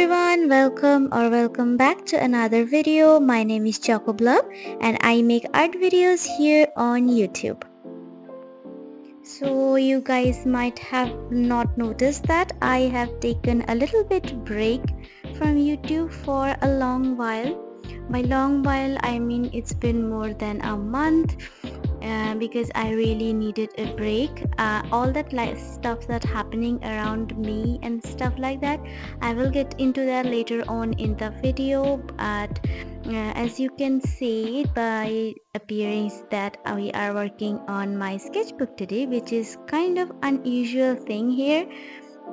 everyone, welcome back to another video. My name is Chocoblub and I make art videos here on YouTube. So you guys might have not noticed that I have taken a little bit break from YouTube for a long while. By long while I mean it's been more than a month. Because I really needed a break. All that stuff that's happening around me and stuff like that, I will get into that later on in the video. But as you can see by appearance that we are working on my sketchbook today, which is kind of unusual thing here.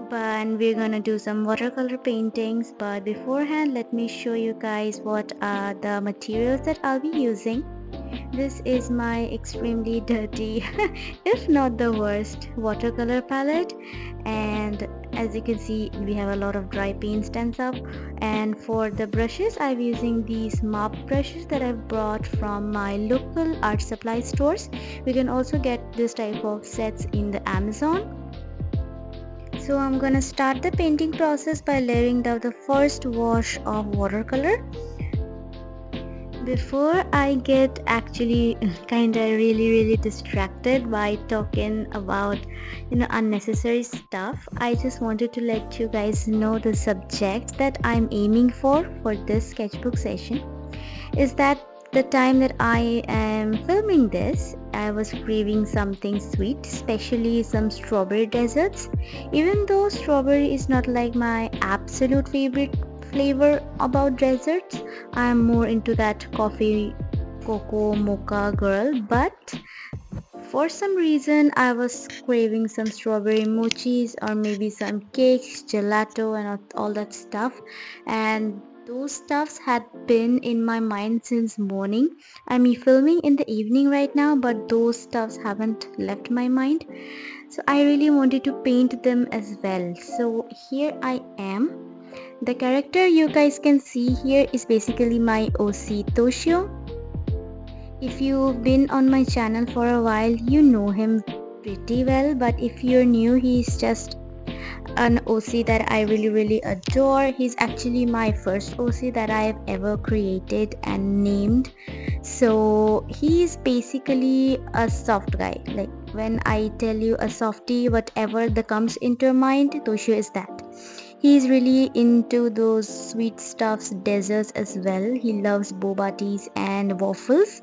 But we're gonna do some watercolor paintings. But beforehand, let me show you guys what are the materials that I'll be using. This is my extremely dirty, if not the worst, watercolor palette, and as you can see we have a lot of dry paint stands up. And for the brushes, I'm using these mop brushes that I've brought from my local art supply stores. We can also get this type of sets in the Amazon. So I'm gonna start the painting process by layering down the first wash of watercolor. Before I get actually kinda really distracted by talking about unnecessary stuff, I just wanted to let you guys know the subject that I'm aiming for this sketchbook session is that the time that I am filming this, I was craving something sweet, especially some strawberry desserts. Even though strawberry is not like my absolute favorite flavor about desserts, I am more into that coffee, cocoa, mocha girl. But for some reason I was craving some strawberry mochis or maybe some cakes, gelato and all that stuff, and those stuffs had been in my mind since morning. I'm filming in the evening right now, but those stuffs haven't left my mind, so I really wanted to paint them as well. So here I am. The character you guys can see here is basically my OC Toshio. If you've been on my channel for a while, you know him pretty well, but if you're new, he's just an OC that I really adore. He's actually my first OC that I've ever created and named. So he's basically a soft guy. Like when I tell you a softie, whatever that comes into your mind, Toshio is that. He's really into those sweet stuffs, desserts as well. He loves boba teas and waffles.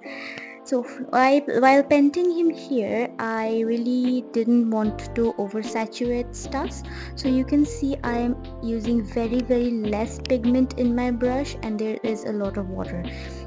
So while painting him here, I really didn't want to oversaturate stuffs. So you can see I am using very less pigment in my brush, and there is a lot of water.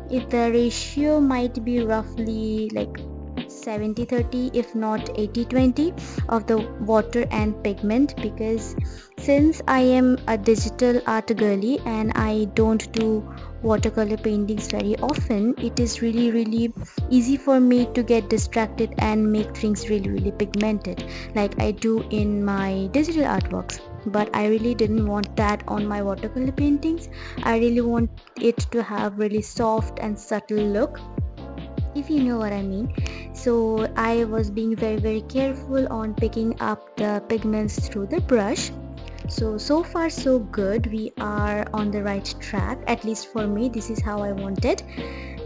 The ratio might be roughly like 70-30, if not 80-20 of the water and pigment, because since I am a digital art girly and I don't do watercolor paintings very often, it is really easy for me to get distracted and make things really pigmented like I do in my digital artworks. But I really didn't want that on my watercolor paintings. I really want it to have really soft and subtle look, if you know what I mean. So I was being very careful on picking up the pigments through the brush. So far so good. We are on the right track, at least for me. This is how I wanted,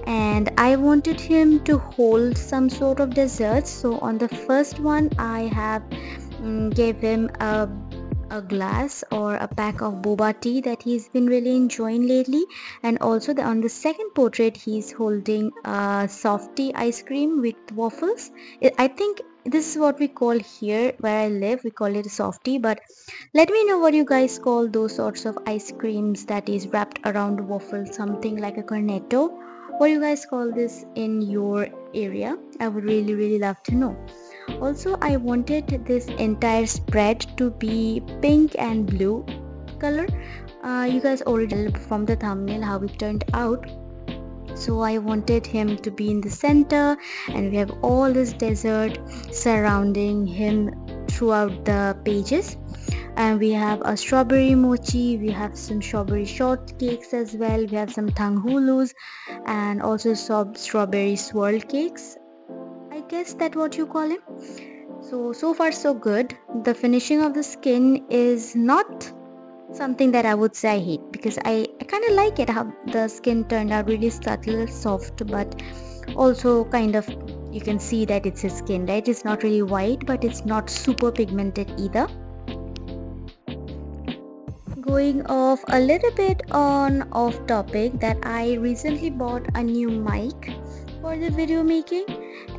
and I wanted him to hold some sort of desserts. So on the first one I have gave him a glass or a pack of boba tea that he's been really enjoying lately, and also on the second portrait he's holding a softie ice cream with waffles. I think this is what we call here where I live, we call it a softie, but let me know what you guys call those sorts of ice creams that is wrapped around waffle, something like a cornetto. What do you guys call this in your area? I would really love to know. Also, I wanted this entire spread to be pink and blue color. You guys already know from the thumbnail how it turned out. So I wanted him to be in the center, and we have all this desert surrounding him throughout the pages. And we have a strawberry mochi, we have some strawberry shortcakes as well, we have some tanghulus and also some strawberry swirl cakes, I guess that's what you call him. So far so good. The finishing of the skin is not something that I would say I hate, because I kind of like it how the skin turned out really subtle, soft, but also kind of, you can see that it's his skin, right? It's not really white, but it's not super pigmented either. Going off a little bit on off topic, that I recently bought a new mic for the video making,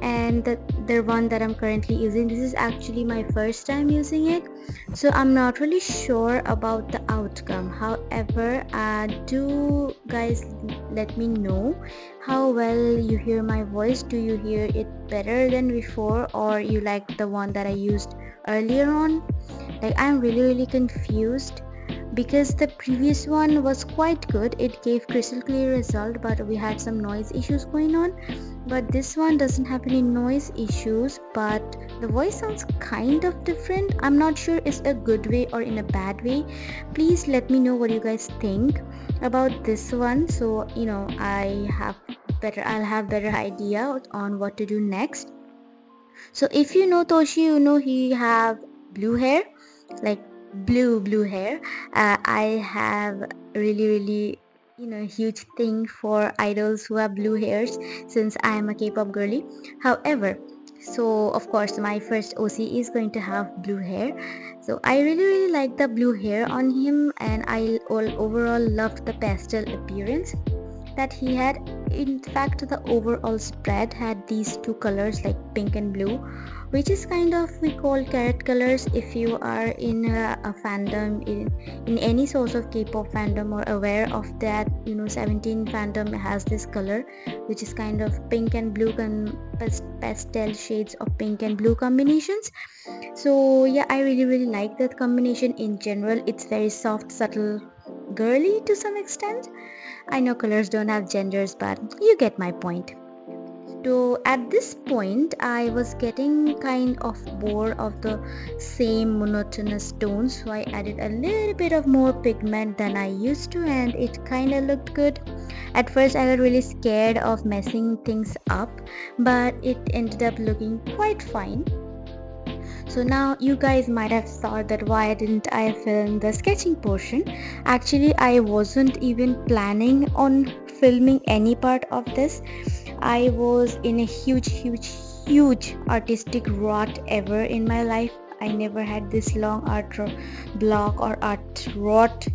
and the one that I'm currently using, this is actually my first time using it, so I'm not really sure about the outcome. However, do guys let me know how well you hear my voice. Do you hear it better than before, or you like the one that I used earlier on? Like, I'm really confused, because the previous one was quite good, it gave crystal clear result, but we had some noise issues going on. But this one doesn't have any noise issues, but the voice sounds kind of different. I'm not sure it's a good way or in a bad way. Please let me know what you guys think about this one, so I'll have better idea on what to do next. So if you know Toshi, he have blue hair, like blue hair. I have really huge thing for idols who have blue hairs, since I am a K-pop girly. However, so of course my first OC is going to have blue hair, so I really like the blue hair on him, and I overall loved the pastel appearance that he had. In fact, the overall spread had these two colors like pink and blue, which is kind of we call carrot colors. If you are in a fandom, in any source of K-pop fandom, or aware of that, 17 fandom has this color, which is kind of pink and blue pastel shades of pink and blue combinations. So yeah, I really like that combination. In general, it's very soft, subtle, girly to some extent. I know colors don't have genders, but you get my point. So at this point, I was getting kind of bored of the same monotonous tones, so I added a little bit of more pigment than I used to, and it kind of looked good. At first, I got really scared of messing things up, but it ended up looking quite fine. So now you guys might have thought that why didn't I film the sketching portion. Actually, I wasn't even planning on filming any part of this. I was in a huge artistic rut ever in my life. I never had this long art block or art rot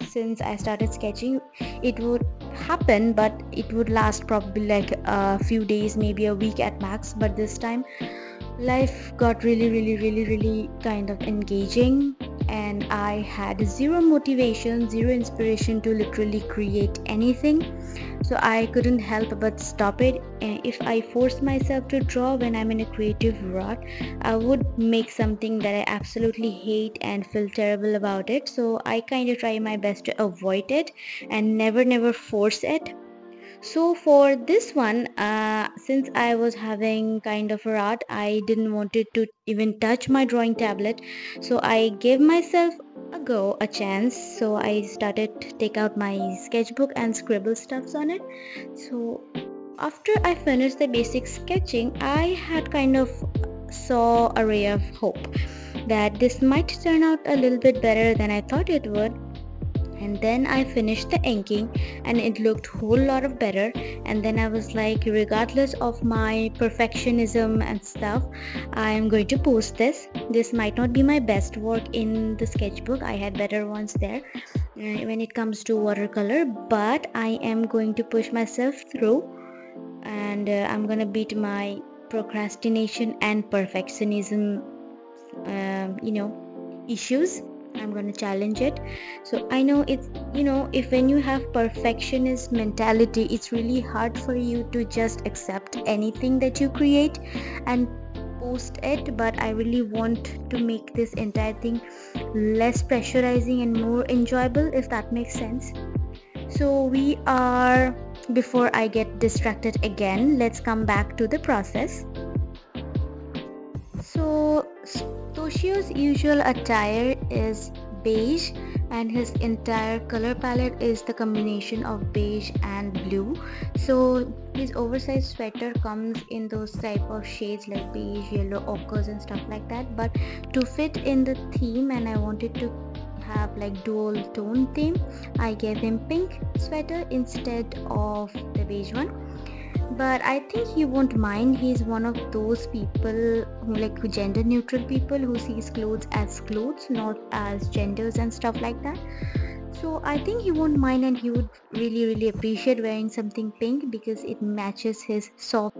since I started sketching. It would happen, but it would last probably like a few days, maybe a week at max. But this time life got really kind of engaging, and I had zero motivation, zero inspiration to literally create anything. So I couldn't help but stop it. And if I force myself to draw when I'm in a creative rut, I would make something that I absolutely hate and feel terrible about it. So I kind of try my best to avoid it and never force it. So for this one, since I was having kind of a rut, I didn't wanted to even touch my drawing tablet. So I gave myself a chance. So I started to take out my sketchbook and scribble stuffs on it. So after I finished the basic sketching, I had kind of saw a ray of hope that this might turn out a little bit better than I thought it would. And then I finished the inking, and it looked whole lot of better. And then I was like, regardless of my perfectionism and stuff, I am going to post this might not be my best work in the sketchbook, I had better ones there when it comes to watercolor, but I am going to push myself through, and I'm gonna beat my procrastination and perfectionism issues. I'm gonna challenge it. So I know it's, if when you have perfectionist mentality, it's really hard for you to just accept anything that you create and post it. But I really want to make this entire thing less pressurizing and more enjoyable, if that makes sense. So before I get distracted again, let's come back to the process. So Toshio's usual attire is beige, and his entire color palette is the combination of beige and blue. So his oversized sweater comes in those type of shades like beige, yellow, ochres and stuff like that. But to fit in the theme, and I wanted to have like dual tone theme, I gave him pink sweater instead of the beige one. But I think he won't mind. He's one of those people who like gender neutral people who sees clothes as clothes, not as genders and stuff like that. So I think he won't mind, and he would really appreciate wearing something pink because it matches his soft